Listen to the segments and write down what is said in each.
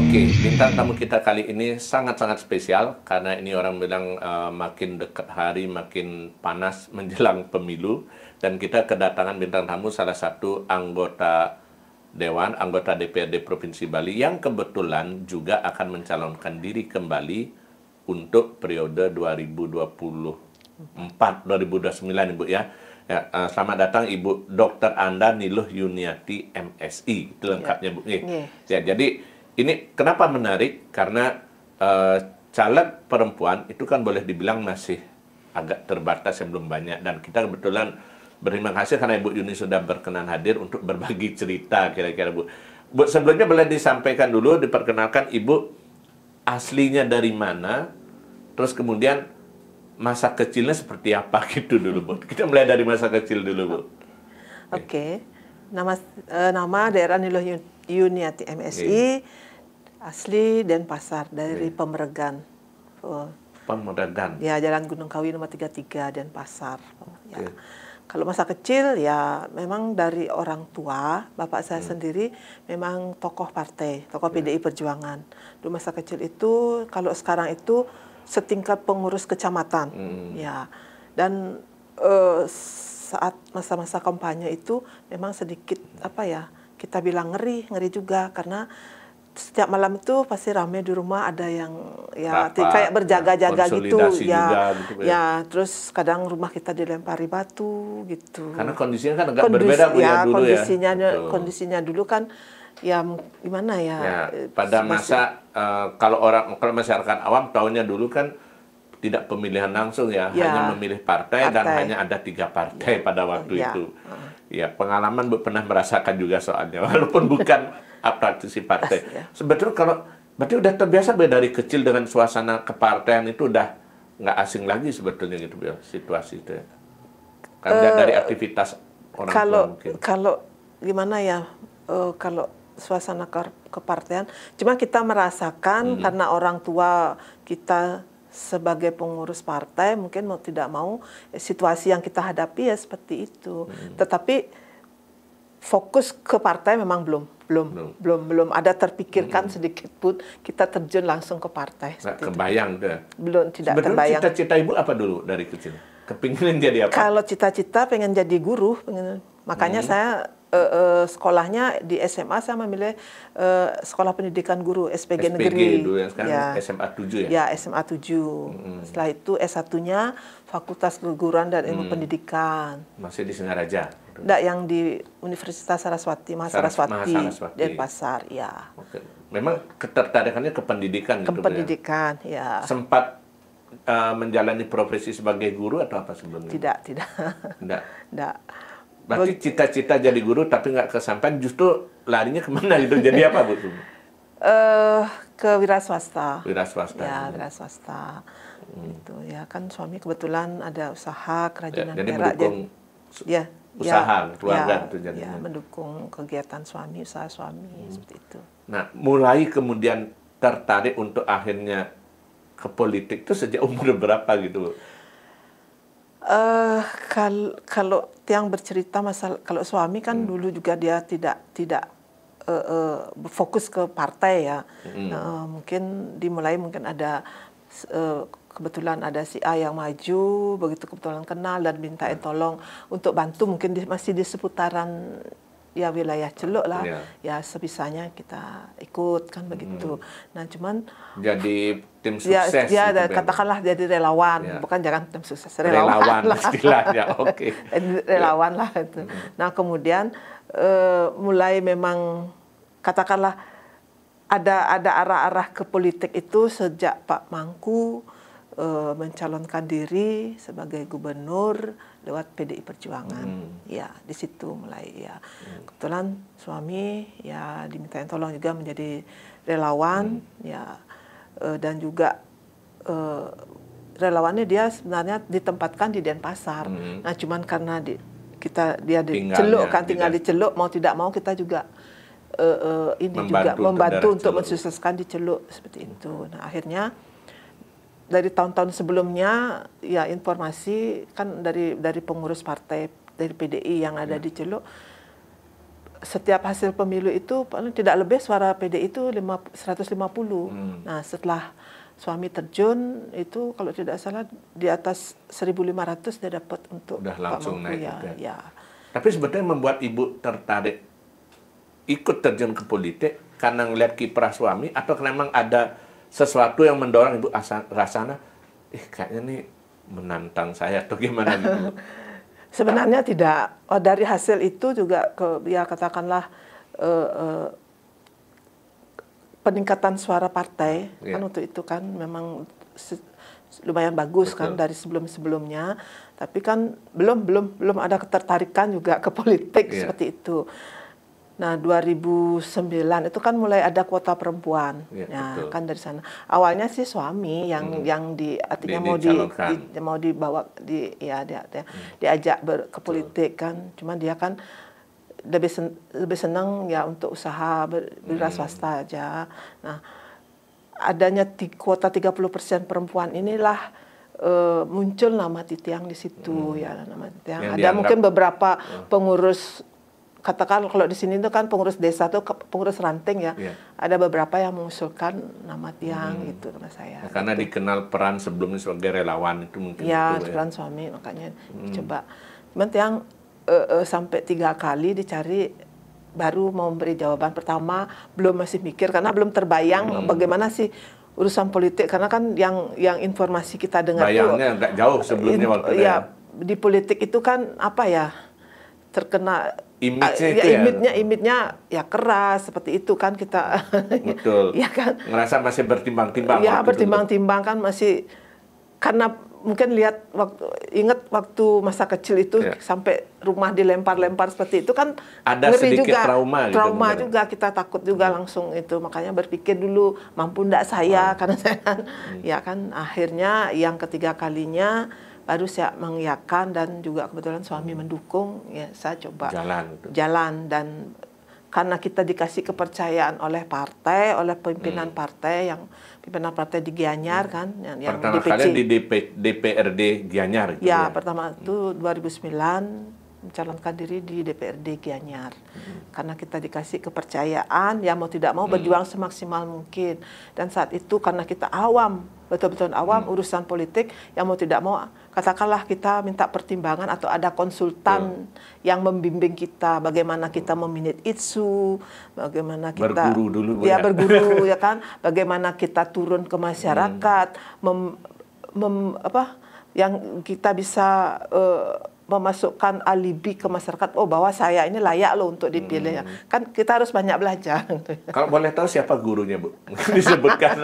Oke, bintang tamu kita kali ini sangat-sangat spesial karena ini orang bilang makin dekat hari makin panas menjelang pemilu, dan kita kedatangan bintang tamu salah satu anggota Dewan, anggota DPRD Provinsi Bali yang kebetulan juga akan mencalonkan diri kembali untuk periode 2024-2029, Ibu ya. Selamat datang Ibu Dr. Anda Niluh Yuniati MSI, itu lengkapnya Bu. Ya, jadi ini kenapa menarik? Karena caleg perempuan itu kan boleh dibilang masih agak terbatas, yang belum banyak. Dan kita kebetulan berterima kasih karena Ibu Yuni sudah berkenan hadir untuk berbagi cerita kira-kira Bu. Bu, sebelumnya boleh disampaikan dulu, diperkenalkan Ibu aslinya dari mana, terus kemudian masa kecilnya seperti apa gitu dulu Bu. Kita mulai dari masa kecil dulu Bu. Oke. Nama daerah Niluh Yuniati MSI. Asli Denpasar, dari Pemeregan. Pemeregan. Ya, Jalan Gunung Kawi nomor 33 Denpasar. Ya. Kalau masa kecil ya memang dari orang tua, bapak saya sendiri memang tokoh partai, tokoh PDI Perjuangan. Dulu masa kecil itu, kalau sekarang itu setingkat pengurus kecamatan. Ya. Dan saat masa-masa kampanye itu memang sedikit kita bilang ngeri juga, karena setiap malam itu pasti ramai di rumah, ada yang kayak berjaga-jaga gitu ya, gitu ya. Terus kadang rumah kita dilempari batu gitu. Karena kondisinya kan agak berbeda Bu ya dulu kondisinya dulu kan ya gimana ya. Pada masa kalau masyarakat awam tahunya dulu kan tidak pemilihan langsung ya, hanya memilih partai dan hanya ada 3 partai pada waktu itu. Ya, pengalaman Bu pernah merasakan juga soalnya, walaupun bukan praktisi partai. Sebetulnya kalau berarti udah terbiasa dari kecil dengan suasana kepartaian, itu udah nggak asing lagi sebetulnya gitu ya, situasi itu ya. Karena dari aktivitas orang tua mungkin. Kalau gimana ya, kalau suasana kepartaian, cuma kita merasakan karena orang tua kita sebagai pengurus partai mungkin mau tidak mau situasi yang kita hadapi ya seperti itu. Tetapi fokus ke partai memang belum ada terpikirkan sedikit pun kita terjun langsung ke partai. Nggak kebayang deh. Belum, tidak sebenarnya terbayang. Cita-cita Ibu apa dulu dari kecil? Kepingin jadi apa? Kalau cita-cita pengen jadi guru, makanya saya sekolahnya di SMA saya memilih Sekolah Pendidikan Guru SPG Negeri. Dulu yang sekarang SMA 7 ya? Ya, SMA 7. Setelah itu S1-nya Fakultas Keguruan dan Ilmu Pendidikan. Masih di Singaraja? Enggak, yang di Universitas Saraswati, Saraswati, Denpasar, ya. Oke. Memang ketertarikannya ke pendidikan gitu. Ke pendidikan, ya. Sempat menjalani profesi sebagai guru atau apa sebelumnya? Tidak. Berarti cita-cita jadi guru tapi nggak kesampaian, justru larinya kemana gitu? Jadi apa Bu? Ke wira swasta. Wira swasta. Ya, wira swasta. Itu ya, kan suami kebetulan ada usaha kerajinan jadi perak. Usaha keluarga itu jadinya. Ya, mendukung kegiatan suami, usaha suami seperti itu. Nah, mulai kemudian tertarik untuk akhirnya ke politik itu sejak umur berapa gitu? Kalau yang bercerita masalah, kalau suami kan dulu juga dia tidak fokus ke partai ya. Mungkin dimulai ada kebetulan ada si A yang maju, begitu kebetulan kenal dan mintain tolong untuk bantu, mungkin masih di seputaran ya wilayah Celuk lah, ya sebisanya kita ikut kan begitu. Nah, cuman jadi tim sukses. Ya katakanlah jadi relawan, bukan jangan tim sukses, relawan lah istilahnya. Oke. Relawan lah itu. Nah, kemudian mulai memang katakanlah ada arah-arah ke politik itu sejak Pak Mangku mencalonkan diri sebagai gubernur lewat PDI Perjuangan. Ya, di situ mulai ya. Kebetulan suami ya dimintain tolong juga menjadi relawan ya, dan juga relawannya dia sebenarnya ditempatkan di Denpasar. Nah, cuman karena dia di Celuk kan, tinggal di Celuk, mau tidak mau kita juga membantu untuk mensukseskan di Celuk seperti itu. Nah, akhirnya dari tahun-tahun sebelumnya ya informasi kan dari pengurus partai dari PDI yang ada di Celuk, setiap hasil pemilu itu paling tidak lebih suara PDI itu 150. Nah, setelah suami terjun itu kalau tidak salah di atas 1.500 dia dapat untuk udah langsung Pak Mangku, naik ya. Tapi sebetulnya membuat Ibu tertarik ikut terjun ke politik karena ngeliat kiprah suami atau memang ada sesuatu yang mendorong Ibu rasanya kayaknya nih menantang saya atau gimana gitu? Sebenarnya tidak. Dari hasil itu juga ya katakanlah peningkatan suara partai kan untuk itu kan memang lumayan bagus. Betul. Kan dari sebelum-sebelumnya, tapi kan belum ada ketertarikan juga ke politik seperti itu. Nah, 2009 itu kan mulai ada kuota perempuan, ya betul. Kan dari sana. Awalnya sih suami yang artinya mau dibawa diajak ke politik kan, cuma dia kan lebih senang ya untuk usaha berwira swasta aja. Nah, adanya kuota 30% perempuan inilah muncul nama Titiang di situ ya, nama Titiang. Ada mungkin beberapa pengurus, katakan kalau di sini itu kan pengurus desa tuh pengurus ranting ya. Ada beberapa yang mengusulkan nama Tiang gitu sama saya. Nah, karena gitu. Dikenal peran sebelumnya sebagai relawan itu mungkin. Ya, itu, peran suami makanya coba. Cuman Tiang sampai 3 kali dicari baru mau memberi jawaban. Pertama belum, masih mikir karena belum terbayang bagaimana sih urusan politik, karena kan yang informasi kita dengar bayangnya agak jauh sebelumnya waktu ya di politik itu kan apa ya, terkena image-nya ya keras seperti itu kan kita. Betul. Ya kan. Ngerasa masih bertimbang-timbang. Ya bertimbang-timbang kan masih, karena mungkin ingat waktu masa kecil itu sampai rumah dilempar-lempar seperti itu kan, ada sedikit juga, trauma juga kita takut juga langsung itu, makanya berpikir dulu mampu enggak saya karena saya kan ya kan akhirnya yang ketiga kalinya baru saya mengiyakan dan juga kebetulan suami mendukung, ya saya coba jalan. Dan karena kita dikasih kepercayaan oleh partai, oleh pimpinan partai, yang pimpinan partai di Gianyar kan, yang pertama kali di DPRD Gianyar gitu ya, pertama itu 2009 mencalonkan diri di DPRD Gianyar. Karena kita dikasih kepercayaan, ya mau tidak mau berjuang semaksimal mungkin. Dan saat itu karena kita awam, betul-betul awam urusan politik, yang mau tidak mau katakanlah kita minta pertimbangan atau ada konsultan yang membimbing kita bagaimana kita meminit isu, bagaimana kita berguru dulu berguru ya kan, bagaimana kita turun ke masyarakat, yang kita bisa memasukkan alibi ke masyarakat, oh bahwa saya ini layak loh untuk dipilih. Kan kita harus banyak belajar. Kalau boleh tahu siapa gurunya, Bu? Disebutkan.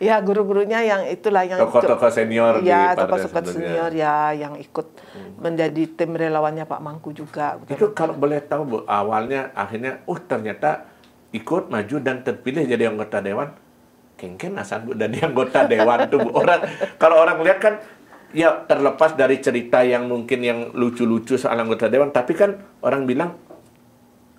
Ya, guru-gurunya yang itulah yang tokoh-tokoh senior ya, tokoh-tokoh senior ya yang ikut menjadi tim relawannya Pak Mangku juga. Itu kalau boleh tahu, Bu, awalnya akhirnya ternyata ikut maju dan terpilih jadi anggota dewan. Kengken asal Bu dari anggota dewan tuh, Bu. Kalau orang lihat kan ya terlepas dari cerita yang mungkin yang lucu-lucu soal anggota dewan, tapi kan orang bilang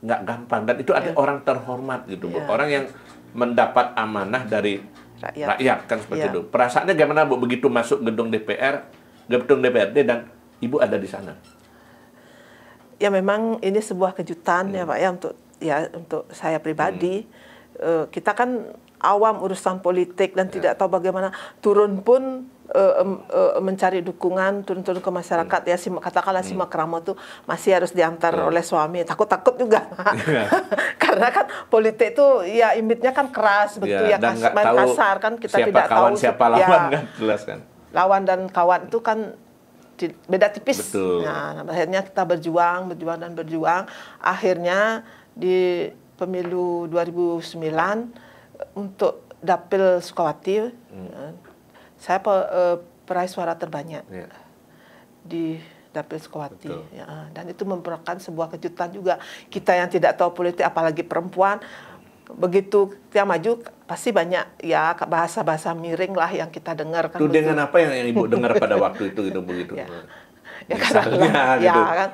nggak gampang, dan itu ada orang terhormat gitu, Bu. Orang yang mendapat amanah dari rakyat kan seperti itu. Perasaannya gimana, Bu, begitu masuk gedung DPRD dan Ibu ada di sana? Ya memang ini sebuah kejutan ya Pak ya untuk saya pribadi. Kita kan awam urusan politik dan tidak tahu bagaimana turun pun mencari dukungan, turun ke masyarakat ya, katakanlah simak ramo tuh masih harus diantar oleh suami, takut juga. Karena kan politik itu ya image-nya kan keras betul ya, main kasar kan, kita tidak tahu siapa lawan kan, jelas kan. Lawan dan kawan itu kan beda tipis. Betul. Nah, akhirnya kita berjuang. Akhirnya di pemilu 2009 untuk Dapil Sukawati, saya peraih suara terbanyak di Dapil Sukawati. Ya, dan itu merupakan sebuah kejutan juga. Kita yang tidak tahu politik, apalagi perempuan, begitu dia maju pasti banyak ya bahasa-bahasa miring lah yang kita dengar kan. Itu dengan apa yang Ibu dengar pada waktu itu gitu begitu? Ya, misalnya, gitu. Ya kan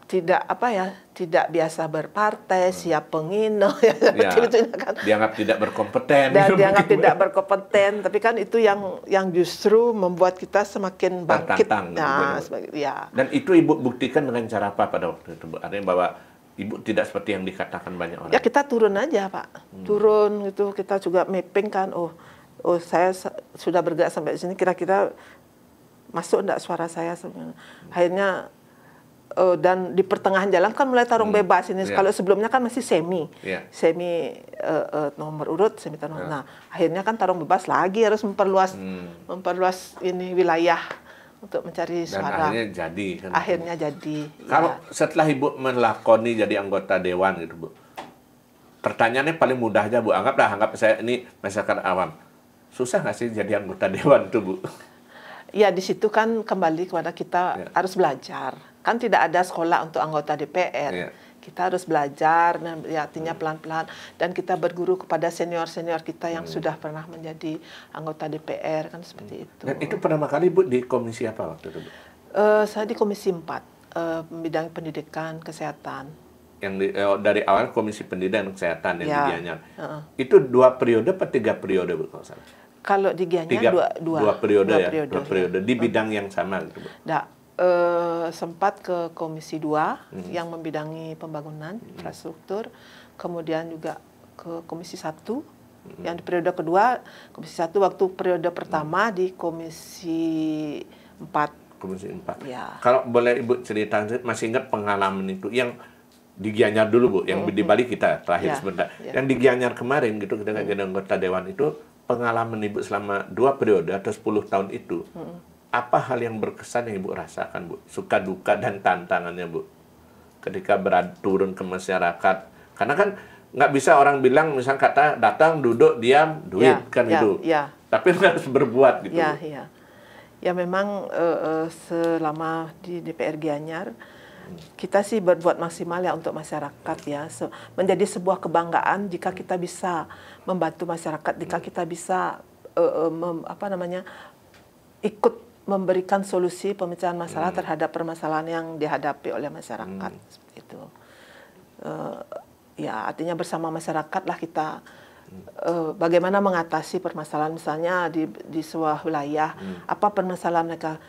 tidak apa ya, tidak biasa berpartai, siap pengino, ya, Ya, seperti itu kan. dianggap tidak berkompeten. Dan gitu dianggap mungkin, tidak berkompeten, tapi kan itu yang justru membuat kita semakin bangkit. Tertantang, gitu, Nah, Bu. ya. Dan itu Ibu buktikan dengan cara apa pada waktu itu, Bu? Artinya bahwa Ibu tidak seperti yang dikatakan banyak orang. Ya kita turun aja, Pak. Turun gitu, kita juga mapping kan. Oh saya sudah bergerak sampai sini, kira-kira masuk enggak suara saya sebenarnya. Akhirnya dan di pertengahan jalan kan mulai tarung bebas ini. Kalau sebelumnya kan masih semi nomor urut, semi nomor. Nah, akhirnya kan tarung bebas lagi, harus memperluas ini wilayah untuk mencari Dan suara. akhirnya jadi. Kan, akhirnya jadi. Kalau setelah Ibu melakoni jadi anggota dewan gitu, Bu, pertanyaannya paling mudah aja, Bu. Anggap saya ini masyarakat awam. Susah nggak sih jadi anggota dewan itu, Bu? Ya, di situ kan kembali kepada kita harus belajar. Kan tidak ada sekolah untuk anggota DPR. Kita harus belajar, ya, artinya pelan-pelan. Dan kita berguru kepada senior-senior kita yang sudah pernah menjadi anggota DPR, kan seperti itu. Dan itu pertama kali, Bu, di komisi apa waktu itu, Bu? Saya di komisi 4, bidang pendidikan, kesehatan. Yang dari awal komisi pendidikan dan kesehatan yang di Gianyar. Itu 2 periode atau 3 periode, Bu, kalau salah? Kalau di Gianyar dua periode. periode, 2 periode di bidang yang sama gitu, Bu. Sempat ke komisi 2 yang membidangi pembangunan infrastruktur, kemudian juga ke komisi 1 yang di periode kedua, komisi 1 waktu periode pertama di komisi 4. Komisi 4. Ya. Kalau boleh Ibu cerita, masih ingat pengalaman itu yang di Gianyar dulu, Bu, yang di Bali kita terakhir sebentar. Yang di Gianyar kemarin gitu kita jadi anggota dewan itu, pengalaman Ibu selama 2 periode atau 10 tahun itu, apa hal yang berkesan yang Ibu rasakan, Bu? Suka duka dan tantangannya, Bu, ketika turun ke masyarakat. Karena kan nggak bisa orang bilang misal kata datang duduk diam duit gitu. Tapi harus berbuat gitu. Ya memang selama di DPR Gianyar kita sih berbuat maksimal ya untuk masyarakat ya. Menjadi sebuah kebanggaan jika kita bisa membantu masyarakat, jika kita bisa ikut memberikan solusi pemecahan masalah terhadap permasalahan yang dihadapi oleh masyarakat, seperti itu. Ya artinya bersama masyarakat lah kita bagaimana mengatasi permasalahan misalnya di sebuah wilayah, apa permasalahan mereka,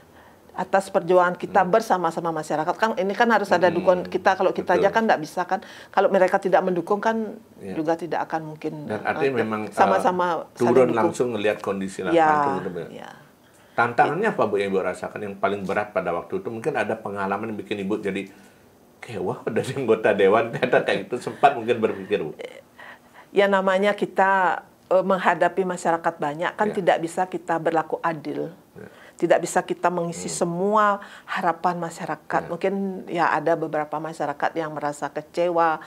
atas perjuangan kita bersama-sama masyarakat. Kan ini kan harus ada dukungan kita, kalau kita aja kan tidak bisa kan, kalau mereka tidak mendukung kan juga tidak akan mungkin. Dan artinya memang sama-sama turun langsung melihat kondisi lapangan itu. Tantangannya apa, Bu, yang Ibu rasakan yang paling berat pada waktu itu? Mungkin ada pengalaman yang bikin Ibu jadi kayak wah dari anggota dewan ternyata kayak itu, sempat mungkin berpikir, Bu? Ya namanya kita menghadapi masyarakat banyak kan tidak bisa kita berlaku adil. Tidak bisa kita mengisi semua harapan masyarakat. Mungkin ya ada beberapa masyarakat yang merasa kecewa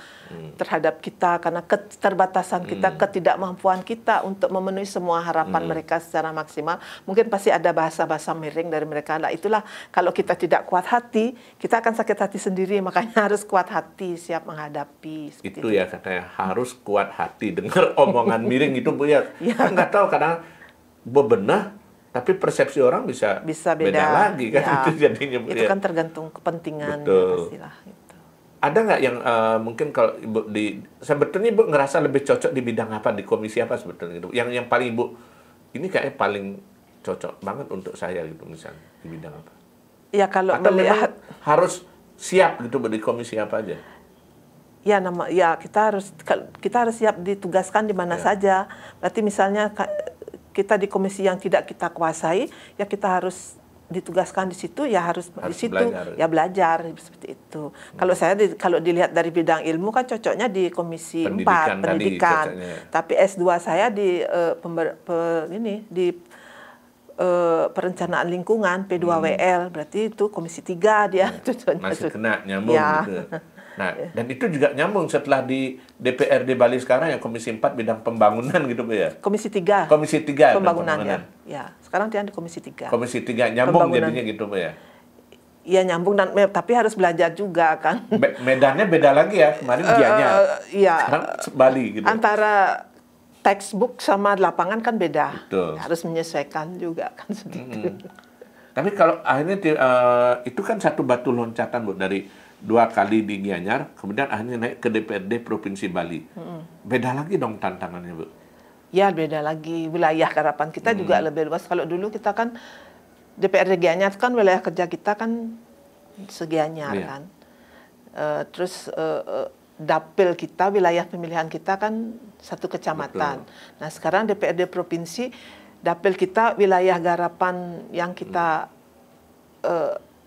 terhadap kita karena keterbatasan kita, ketidakmampuan kita untuk memenuhi semua harapan mereka secara maksimal. Mungkin pasti ada bahasa-bahasa miring dari mereka. Nah itulah kalau kita tidak kuat hati, kita akan sakit hati sendiri. Makanya harus kuat hati, siap menghadapi. Itu ya katanya, harus kuat hati. Dengar omongan miring itu, Bu, ya. Kan nggak tahu kadang bebenah, tapi persepsi orang bisa beda lagi kan, itu jadinya. Itu kan tergantung kepentingan. Pastilah, gitu. Ada nggak yang mungkin kalau Ibu sebetulnya Ibu ngerasa lebih cocok di bidang apa, di komisi apa sebetulnya gitu? Yang paling Ibu ini kayaknya paling cocok banget untuk saya gitu, misalnya di bidang apa? Ya kalau atau melihat harus siap gitu di komisi apa aja? Ya kita harus siap ditugaskan di mana saja. Berarti misalnya kita di komisi yang tidak kita kuasai, ya kita harus ditugaskan di situ, ya harus di situ belajar seperti itu. Kalau saya kalau dilihat dari bidang ilmu kan cocoknya di komisi 4 pendidikan. Tapi S2 saya di perencanaan lingkungan P2WL, berarti itu komisi 3 dia cocoknya. Masih kena nyambung gitu. Nah, dan itu juga nyambung setelah di DPRD Bali sekarang yang komisi 4 bidang pembangunan gitu, Bu, ya. Komisi 3. Komisi 3 pembangunan. Ya. Sekarang dia di komisi 3. Komisi 3 nyambung jadinya gitu, Bu, ya. Iya nyambung, tapi harus belajar juga kan. Medannya beda lagi ya, kemarin Gianyar. Iya. Sekarang Bali gitu. Antara textbook sama lapangan kan beda. Betul. Harus menyesuaikan juga kan seperti itu. Tapi kalau akhirnya itu kan satu batu loncatan, Bu, dari 2 kali di Gianyar, kemudian akhirnya naik ke DPRD Provinsi Bali. Beda lagi dong tantangannya, Bu? Ya, beda lagi. Wilayah garapan kita juga lebih luas. Kalau dulu kita kan DPRD Gianyar kan wilayah kerja kita kan segianyar kan. Terus dapil kita, wilayah pemilihan kita kan 1 kecamatan. Betul. Nah, sekarang DPRD Provinsi, dapil kita wilayah garapan yang kita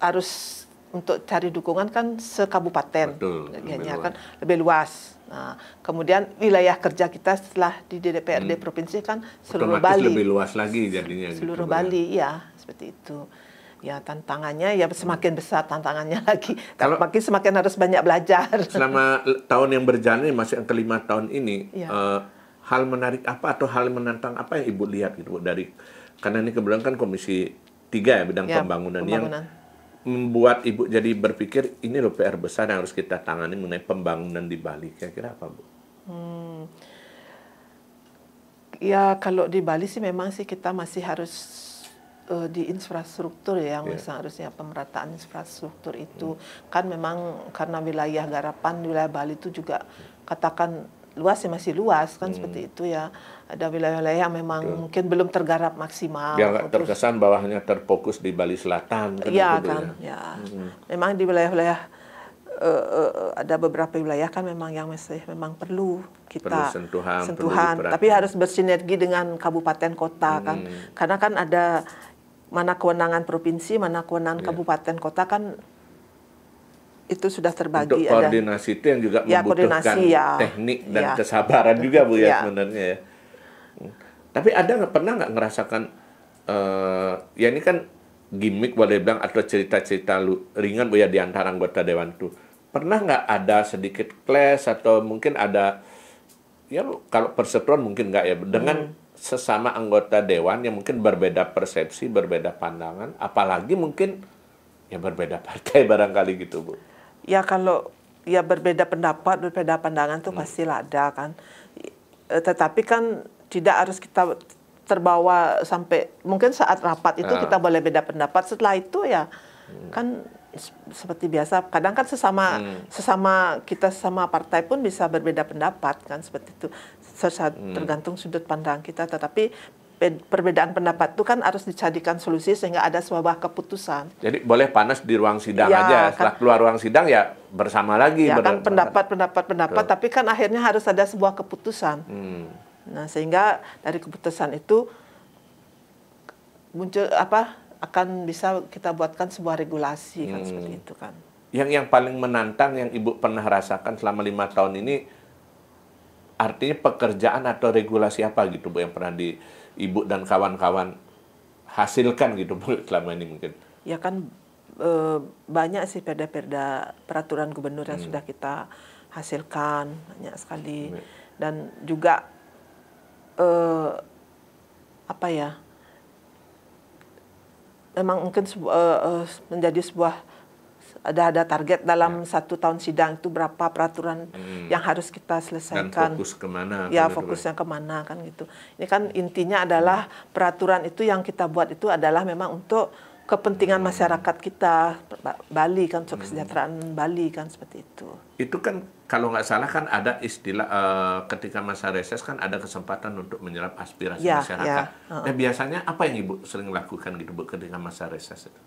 harus untuk cari dukungan kan sekabupaten. Gianyar kan lebih luas. Nah, kemudian wilayah kerja kita setelah di DPRD Provinsi kan seluruh otomatis Bali. lebih luas lagi jadinya. Seluruh gitu, Bali, ya seperti itu. Ya tantangannya ya semakin besar tantangannya lagi. Kalau makin semakin harus banyak belajar. Selama tahun yang berjalan ini, masih yang ke-5 tahun ini, hal menarik apa atau hal menantang apa yang Ibu lihat gitu dari, karena ini kebetulan kan Komisi 3 ya bidang pembangunan yang membuat Ibu jadi berpikir ini loh PR besar yang harus kita tangani mengenai pembangunan di Bali. Kira-kira apa, Bu? Ya kalau di Bali sih memang sih kita masih harus di infrastruktur ya, yang seharusnya pemerataan infrastruktur itu kan memang karena wilayah garapan wilayah Bali itu juga katakan luas ya, masih luas kan seperti itu ya. Ada wilayah-wilayah yang memang mungkin belum tergarap maksimal. Biar nggak terkesan bahwa hanya terfokus di Bali Selatan. Iya kan, ya. Memang di wilayah-wilayah ada beberapa wilayah kan memang yang masih memang perlu kita sentuhan, tapi harus bersinergi dengan kabupaten kota kan, karena kan ada mana kewenangan provinsi, mana kewenangan kabupaten kota kan itu sudah terbagi. Untuk koordinasi itu yang juga membutuhkan teknik dan kesabaran juga, Bu, ya sebenarnya ya. Tapi ada pernah nggak ngerasakan ya ini kan gimmick boleh bilang atau cerita-cerita ringan, Bu, ya di antara anggota dewan itu. Pernah nggak ada sedikit clash atau mungkin ada, ya kalau perseteruan mungkin nggak ya, dengan sesama anggota dewan yang mungkin berbeda persepsi, berbeda pandangan, apalagi mungkin ya berbeda partai barangkali gitu, Bu? Ya kalau ya berbeda pendapat, berbeda pandangan itu pastilah ada kan. Tetapi kan tidak harus kita terbawa sampai mungkin saat rapat itu kita boleh beda pendapat, setelah itu ya kan seperti biasa. Kadang kan sesama kita sama partai pun bisa berbeda pendapat kan, seperti itu. Tergantung sudut pandang kita, tetapi perbedaan pendapat itu kan harus dicarikan solusi sehingga ada sebuah keputusan. Jadi boleh panas di ruang sidang aja, setelah keluar ruang sidang ya bersama lagi. Ya kan pendapat, tapi kan akhirnya harus ada sebuah keputusan. Nah sehingga dari keputusan itu muncul akan bisa kita buatkan sebuah regulasi kan, seperti itu kan. Yang paling menantang yang Ibu pernah rasakan selama 5 tahun ini, artinya pekerjaan atau regulasi apa gitu, Bu, yang pernah Ibu dan kawan-kawan hasilkan gitu, Bu, selama ini mungkin? Ya kan banyak sih perda-perda peraturan gubernur yang sudah kita hasilkan, banyak sekali. Dan juga memang mungkin menjadi sebuah ada target dalam 1 tahun sidang itu berapa peraturan yang harus kita selesaikan. Dan fokus kemana? Ya fokusnya kemana kan gitu. Ini kan intinya adalah peraturan itu yang kita buat itu adalah memang untuk kepentingan masyarakat kita Bali kan, untuk kesejahteraan Bali kan, seperti itu. Itu kan kalau nggak salah kan ada istilah ketika masa reses kan ada kesempatan untuk menyerap aspirasi masyarakat. Nah biasanya apa yang Ibu sering lakukan gitu, Bu, ketika masa reses itu?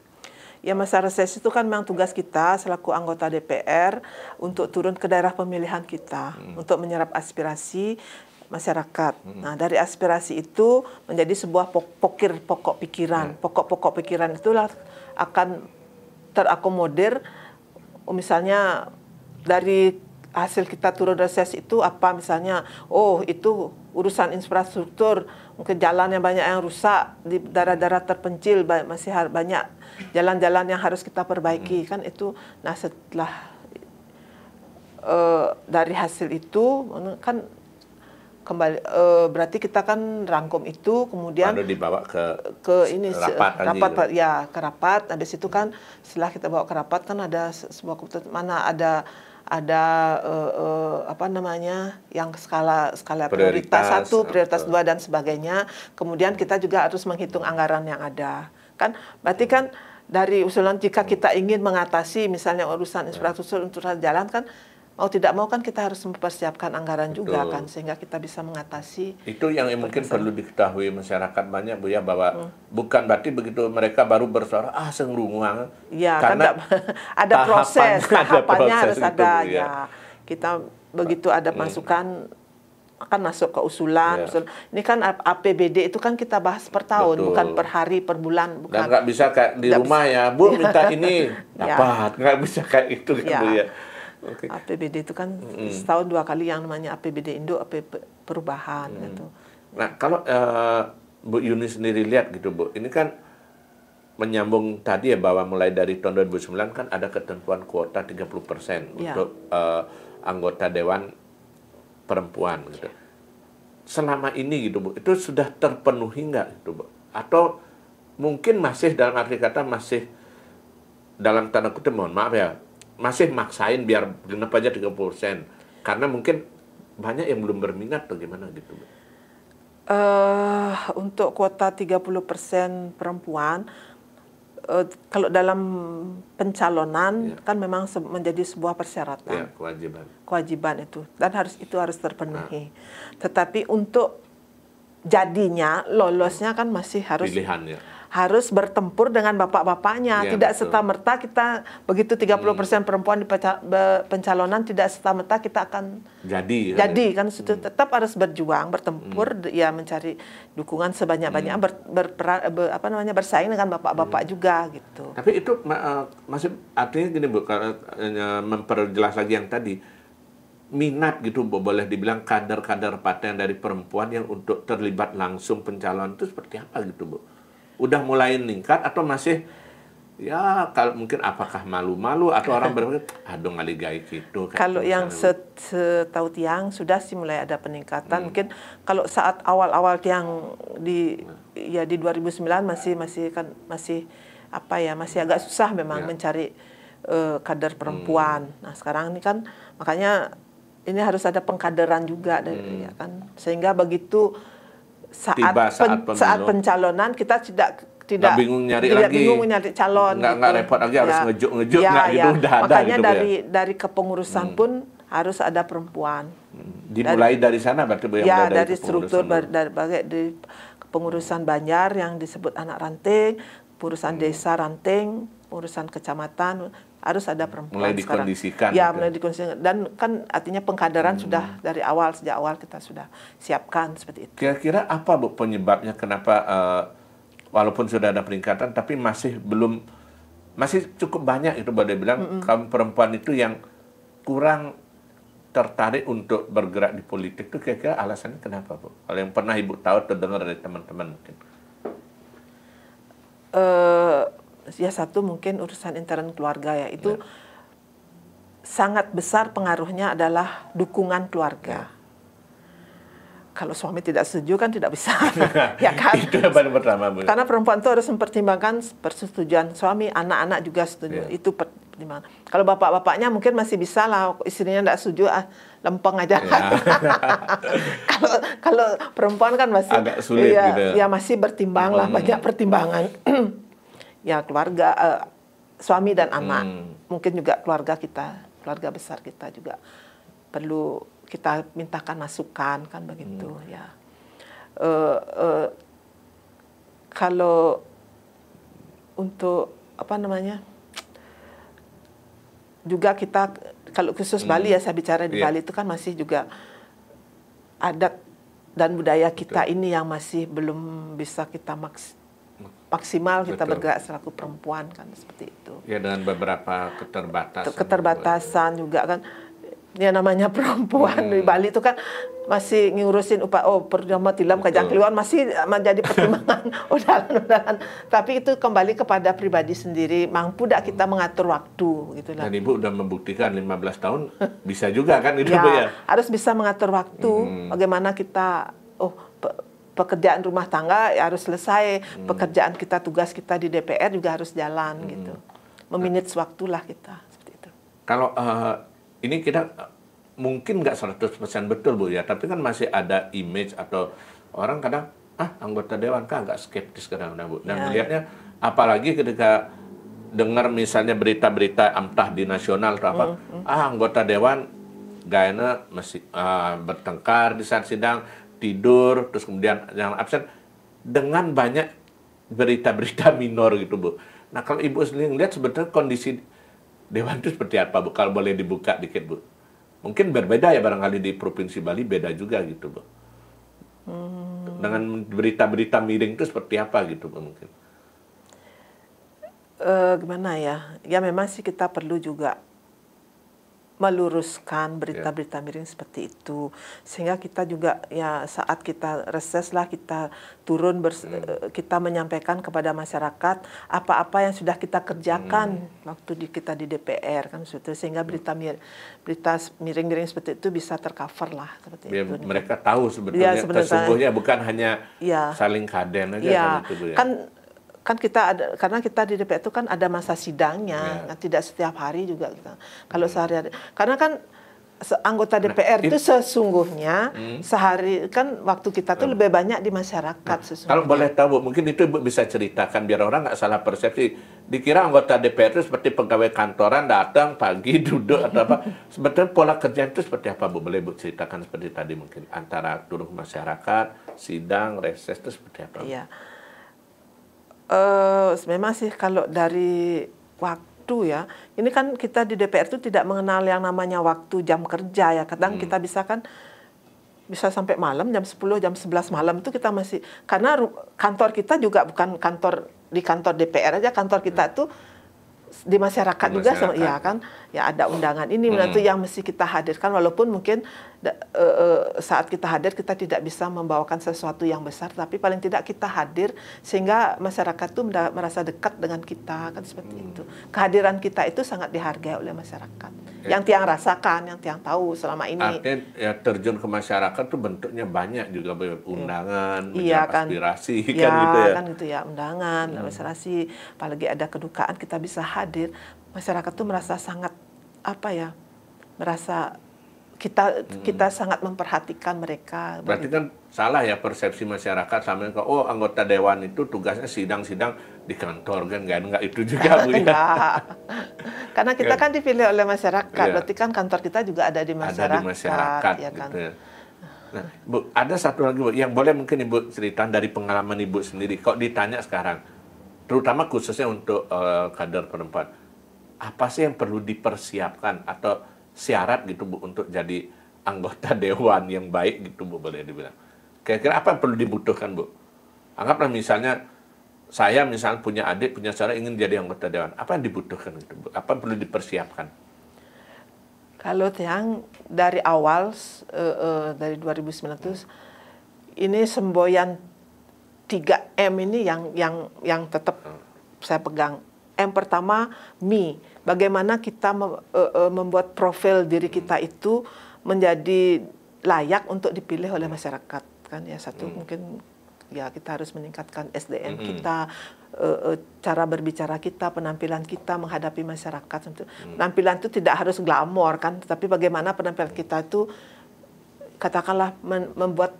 Ya masa reses itu kan memang tugas kita selaku anggota DPR untuk turun ke daerah pemilihan kita untuk menyerap aspirasi masyarakat. Nah dari aspirasi itu menjadi sebuah pokok pikiran. Pokok-pokok pikiran itulah akan terakomodir, misalnya dari hasil kita turun reses itu apa, misalnya itu urusan infrastruktur, mungkin jalan yang banyak yang rusak di daerah-daerah terpencil, masih banyak jalan-jalan yang harus kita perbaiki kan itu. Nah setelah dari hasil itu kan kembali berarti kita kan rangkum itu, kemudian dibawa ke ini rapat ya, ke rapat. Habis itu kan setelah kita bawa ke rapat kan ada sebuah keputusan, mana ada yang skala prioritas 1, prioritas 2 dan sebagainya. Kemudian kita juga harus menghitung anggaran yang ada. Kan berarti kan dari usulan jika kita ingin mengatasi misalnya urusan infrastruktur untuk jalan kan mau tidak mau kan kita harus mempersiapkan anggaran juga kan sehingga kita bisa mengatasi. Itu yang mungkin perlu diketahui masyarakat banyak Bu ya, bahwa bukan berarti begitu mereka baru bersuara sengrunguang. Ya, karena kan ada proses, tahapannya harus itu, ada Bu, ya. Kita begitu ada masukan akan masuk ke usulan. Ini kan APBD itu kan kita bahas per tahun, bukan per hari, per bulan. Bukan. Dan nggak bisa kayak di rumah ya, Bu minta ini, dapat. Nggak bisa kayak itu kan Bu ya. Okay. APBD itu kan setahun 2 kali yang namanya APBD Indo, perubahan gitu. Nah, kalau Bu Yuni sendiri lihat gitu Bu, ini kan menyambung tadi ya bahwa mulai dari tahun 2009 kan ada ketentuan kuota 30% untuk anggota dewan perempuan gitu. Selama ini gitu Bu, itu sudah terpenuhi nggak gitu Bu? Atau mungkin masih dalam arti kata masih dalam tanda kutip, mohon maaf ya, masih maksain biar genap aja 30%. Karena mungkin banyak yang belum berminat atau gimana gitu Bu? Untuk kuota 30% perempuan, kalau dalam pencalonan kan memang menjadi sebuah persyaratan, kewajiban itu, dan itu harus terpenuhi. Tetapi untuk jadinya lolosnya kan masih harus pilihan, ya? Harus bertempur dengan bapak-bapaknya. Tidak serta-merta kita begitu 30% perempuan di pencalonan, tidak serta-merta kita akan jadi kan tetap harus berjuang, bertempur, ya mencari dukungan sebanyak-banyaknya, bersaing dengan bapak-bapak juga gitu. Tapi itu masih artinya gini Bu, memperjelas lagi yang tadi, minat gitu Bu, boleh dibilang kader-kader partai yang dari perempuan yang untuk terlibat langsung pencalonan itu seperti apa gitu Bu? Udah mulai meningkat atau masih ya kalau mungkin apakah malu-malu atau orang berpikir aduh ngaligai gitu. Kalau yang setahu Tiang sudah sih mulai ada peningkatan. Mungkin kalau saat awal-awal Tiang di 2009 masih agak susah memang mencari kader perempuan. Nah, sekarang ini kan makanya ini harus ada pengkaderan juga ya kan. Sehingga begitu saat pencalonan kita tidak bingung nyari calon, nggak repot lagi harus ngejuk gitu, udah ada makanya gitu, dari kepengurusan pun harus ada perempuan. Dimulai dari sana berarti Bu, ya dari struktur dari kepengurusan Banjar yang disebut anak ranting, pengurusan desa ranting, pengurusan kecamatan, harus ada perempuan. Mulai dikondisikan. Ya, mulai dikondisikan. Dan kan artinya pengkaderan sudah dari awal, sejak awal kita sudah siapkan seperti itu. Kira-kira apa Bu penyebabnya kenapa walaupun sudah ada peningkatan tapi masih cukup banyak itu boleh bilang kaum perempuan itu yang kurang tertarik untuk bergerak di politik itu, kira-kira alasannya kenapa Bu? Kalau yang pernah Ibu tahu atau dengar dari teman-teman mungkin. Ya satu mungkin urusan intern keluarga ya, itu sangat besar pengaruhnya adalah dukungan keluarga. Kalau suami tidak setuju kan tidak bisa, ya kan? Itu yang paling pertama Bu. Karena perempuan itu harus mempertimbangkan persetujuan suami, anak-anak juga setuju. Itu pertimbangan. Kalau bapak-bapaknya mungkin masih bisa lah, istrinya tidak setuju, lempeng aja. Kalau perempuan kan masih agak sulit gitu. Ya masih bertimbang lah, banyak pertimbangan. Ya keluarga, suami dan anak, mungkin juga keluarga keluarga besar kita juga perlu kita mintakan masukan kan begitu ya. Kalau untuk juga kita kalau khusus Bali ya, saya bicara di Bali itu kan masih juga adat dan budaya kita ini yang masih belum bisa kita maksimal kita bergerak selaku perempuan kan seperti itu. Ya, dengan beberapa keterbatasan juga kan. Ya namanya perempuan di Bali itu kan masih ngurusin perjama tilam kajang keluar masih menjadi pertimbangan udahan. Tapi itu kembali kepada pribadi sendiri, mampu tidak kita mengatur waktu gitu lah. Dan Ibu udah membuktikan 15 tahun bisa juga kan itu Bu ya. Harus bisa mengatur waktu. Bagaimana kita pekerjaan rumah tangga ya harus selesai, pekerjaan kita, tugas kita di DPR juga harus jalan gitu. Memanage waktulah kita seperti itu. Kalau ini kita mungkin nggak 100% betul Bu ya, tapi kan masih ada image atau orang kadang anggota dewan kan agak skeptis kadang-kadang Bu. Dan melihatnya apalagi ketika dengar misalnya berita-berita entah di nasional atau apa, anggota dewan gayanya masih bertengkar di saat sidang, tidur, terus kemudian yang absen, dengan banyak berita-berita minor gitu, Bu. Nah, kalau Ibu sendiri lihat sebetulnya kondisi dewan itu seperti apa, Bu? Kalau boleh dibuka dikit, Bu. Mungkin berbeda ya barangkali di Provinsi Bali, beda juga gitu, Bu. Dengan berita-berita miring itu seperti apa gitu, Bu, mungkin? Gimana ya? Ya memang sih kita perlu juga meluruskan berita-berita miring seperti itu, sehingga kita juga ya saat kita reses lah, kita turun kita menyampaikan kepada masyarakat apa-apa yang sudah kita kerjakan waktu kita di DPR kan, sehingga berita miring-miring seperti itu bisa tercover lah seperti Biar itu. mereka tahu sebetulnya sesungguhnya bukan hanya saling kaden aja kan itu, Bu, ya. Kan kita ada, karena kita di DPR itu kan ada masa sidangnya, tidak setiap hari juga kita. Kalau sehari-hari, karena kan anggota DPR itu sesungguhnya sehari kan waktu kita tuh lebih banyak di masyarakat sesungguhnya. Kalau boleh tahu, Bu, mungkin itu Ibu bisa ceritakan biar orang nggak salah persepsi. Dikira anggota DPR itu seperti pegawai kantoran, datang pagi duduk atau apa. Sebetulnya pola kerja itu seperti apa, Bu? Boleh Bu ceritakan seperti tadi mungkin antara turun masyarakat, sidang, reses itu seperti apa? Iya. Memang sih kalau dari waktu ya, ini kan kita di DPR itu tidak mengenal yang namanya waktu jam kerja ya. Kadang kita bisa sampai malam jam 10, jam 11 malam itu kita masih, karena kantor kita juga bukan di kantor DPR aja, kantor kita itu di masyarakat juga, ya kan, ya ada undangan ini itu yang mesti kita hadirkan, walaupun mungkin saat kita hadir kita tidak bisa membawakan sesuatu yang besar, tapi paling tidak kita hadir sehingga masyarakat tuh merasa dekat dengan kita kan, seperti itu. Kehadiran kita itu sangat dihargai oleh masyarakat, yang tiang rasakan, yang tiang tahu selama ini. Artinya ya terjun ke masyarakat tuh bentuknya banyak juga, undangan, kan, aspirasi kan gitu ya. Kan gitu ya, undangan, aspirasi, apalagi ada kedukaan kita bisa hadir, masyarakat tuh merasa sangat merasa kita sangat memperhatikan mereka. Berarti kan salah ya persepsi masyarakat sama yang anggota dewan itu tugasnya sidang-sidang di kantor kan, enggak itu juga, Bu, ya. Karena kita kan dipilih oleh masyarakat, berarti kan kantor kita juga ada di masyarakat. Ada di masyarakat ya kan. Gitu ya. Nah, Bu, ada satu lagi, Bu, yang boleh mungkin Ibu ceritakan dari pengalaman Ibu sendiri. Kok ditanya sekarang, terutama khususnya untuk kader perempuan, apa sih yang perlu dipersiapkan atau syarat gitu, Bu, untuk jadi anggota dewan yang baik gitu, Bu, boleh dibilang. Kira-kira apa yang perlu dibutuhkan, Bu? Anggaplah misalnya saya punya adik, punya saudara ingin jadi anggota dewan. Apa yang dibutuhkan gitu, Bu? Apa yang perlu dipersiapkan? Kalau yang dari awal dari 2019 ini semboyan 3M ini yang tetap saya pegang. M pertama, me. Bagaimana kita membuat profil diri kita itu menjadi layak untuk dipilih oleh masyarakat, kan ya. Satu mungkin ya kita harus meningkatkan SDM kita, cara berbicara kita, penampilan kita menghadapi masyarakat. Penampilan itu tidak harus glamor kan, tapi bagaimana penampilan kita itu katakanlah membuat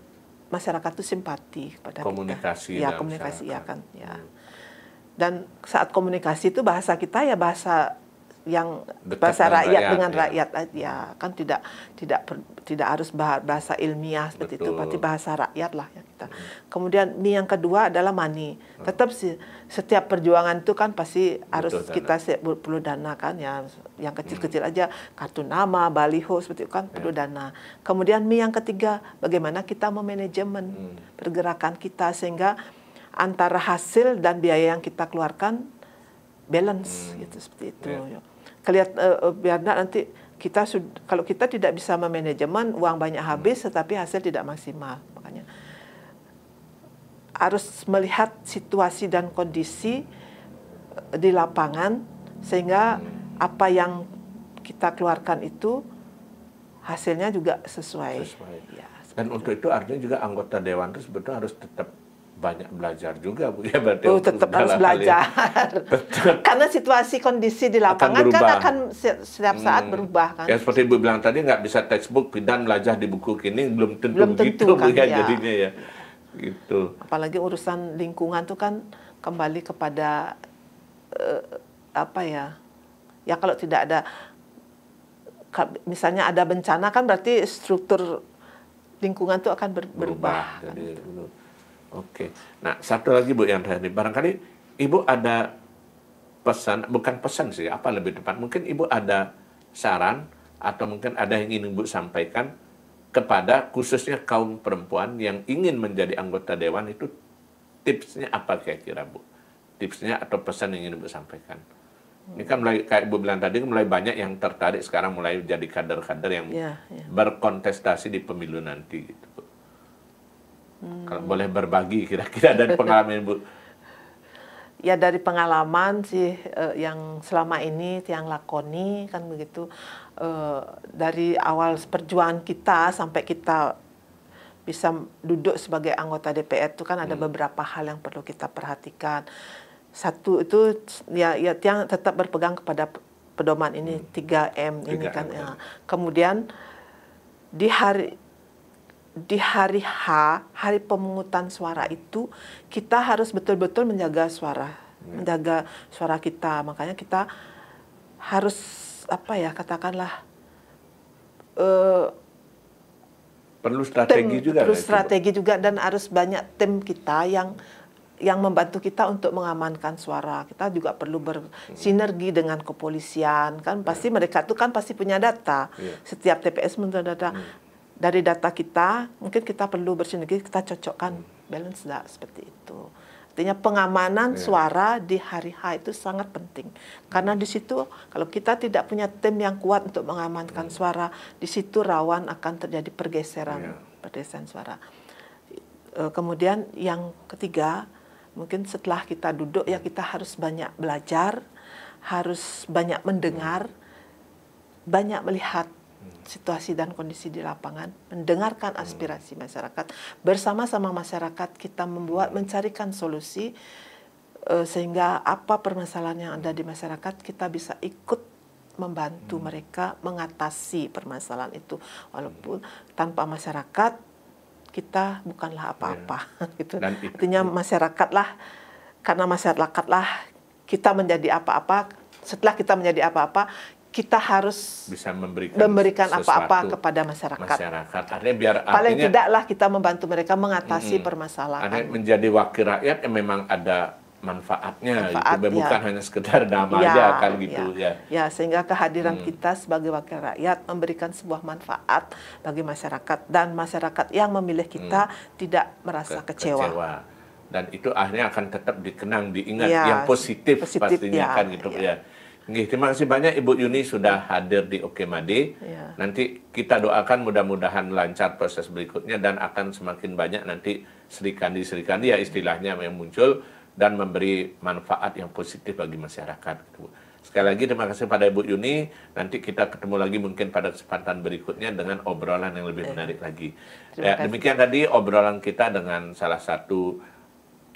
masyarakat itu simpati kepada komunikasi kita. Ya, komunikasi ya kan ya. Dan saat komunikasi itu bahasa kita ya bahasa yang bahasa rakyat dengan rakyat ya kan, tidak harus bahasa ilmiah seperti itu, berarti bahasa rakyat lah ya kita. Kemudian yang kedua adalah money. Tetap sih setiap perjuangan itu kan pasti harus kita perlu dana kan ya, yang kecil-kecil aja kartu nama, baliho seperti itu kan perlu dana. Kemudian yang ketiga, bagaimana kita memanajemen pergerakan kita sehingga antara hasil dan biaya yang kita keluarkan balance gitu, seperti itu. Biar nanti kalau kita tidak bisa memanajemen, uang banyak habis tetapi hasil tidak maksimal. Makanya harus melihat situasi dan kondisi di lapangan sehingga apa yang kita keluarkan itu hasilnya juga sesuai. Ya, dan untuk itu artinya juga anggota dewan itu sebetulnya harus tetap banyak belajar juga, Bu, ya, berarti tetap harus belajar. Karena situasi kondisi di lapangan akan setiap saat berubah kan. Ya seperti Ibu bilang tadi, nggak bisa textbook pindah belajar di buku kini, belum tentu begitu kan, Bu, ya, jadinya ya. Gitu. Apalagi urusan lingkungan itu kan kembali kepada apa ya? Ya kalau tidak ada, misalnya ada bencana kan berarti struktur lingkungan itu akan berubah. Jadi, oke. Nah, satu lagi Bu yang tadi, barangkali Ibu ada pesan, bukan pesan sih, apa lebih tepat, mungkin Ibu ada saran atau mungkin ada yang ingin Ibu sampaikan kepada khususnya kaum perempuan yang ingin menjadi anggota dewan, itu tipsnya apa kira-kira Bu? Tipsnya atau pesan yang ingin Ibu sampaikan? Ini kan mulai, kayak Ibu bilang tadi, mulai banyak yang tertarik sekarang mulai jadi kader-kader yang berkontestasi di pemilu nanti gitu Bu. Kalau boleh berbagi kira-kira dari pengalaman Ibu. Ya dari pengalaman sih yang selama ini yang lakoni kan begitu, dari awal perjuangan kita sampai kita bisa duduk sebagai anggota DPR itu kan ada beberapa hal yang perlu kita perhatikan. Satu itu ya yang tetap berpegang kepada pedoman ini 3M ini kan ya. Kemudian di hari H, hari pemungutan suara itu kita harus betul-betul menjaga menjaga suara kita. Makanya kita harus apa ya, katakanlah perlu strategi juga. Perlu strategi juga, dan harus banyak tim kita yang membantu kita untuk mengamankan suara. Kita juga perlu bersinergi dengan kepolisian, kan pasti mereka itu kan pasti punya data. Setiap TPS punya data. Dari data kita, mungkin kita perlu bersinergi, kita cocokkan balance seperti itu. Artinya pengamanan suara di hari H itu sangat penting. Karena di situ kalau kita tidak punya tim yang kuat untuk mengamankan suara, di situ rawan akan terjadi pergeseran suara. Kemudian yang ketiga, mungkin setelah kita duduk ya kita harus banyak belajar, harus banyak mendengar, banyak melihat situasi dan kondisi di lapangan, mendengarkan aspirasi masyarakat, bersama-sama masyarakat kita mencarikan solusi sehingga apa permasalahan yang ada di masyarakat kita bisa ikut membantu mereka mengatasi permasalahan itu, walaupun tanpa masyarakat kita bukanlah apa-apa gitu. Artinya masyarakatlah, karena masyarakatlah kita menjadi apa-apa. Setelah kita menjadi apa-apa, kita harus bisa memberikan apa-apa kepada masyarakat. Artinya biar paling tidaklah kita membantu mereka mengatasi permasalahan. Artinya menjadi wakil rakyat yang memang ada manfaatnya gitu. Bukan hanya sekedar nama aja kan gitu ya. Ya, sehingga kehadiran kita sebagai wakil rakyat memberikan sebuah manfaat bagi masyarakat, dan masyarakat yang memilih kita tidak merasa kecewa. Dan itu akhirnya akan tetap dikenang, diingat yang positif pastinya kan gitu ya. Terima kasih banyak Ibu Yuni sudah hadir di Oke Made. Nanti kita doakan mudah-mudahan lancar proses berikutnya dan akan semakin banyak nanti serikandi-serikandi ya istilahnya yang muncul dan memberi manfaat yang positif bagi masyarakat. Sekali lagi terima kasih pada Ibu Yuni. Nanti kita ketemu lagi mungkin pada kesempatan berikutnya dengan obrolan yang lebih menarik lagi. Demikian tadi obrolan kita dengan salah satu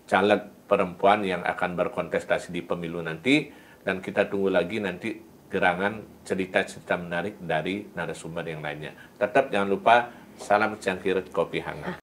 caleg perempuan yang akan berkontestasi di pemilu nanti. Dan kita tunggu lagi nanti gerangan cerita-cerita menarik dari narasumber yang lainnya. Tetap jangan lupa salam cangkir kopi hangat.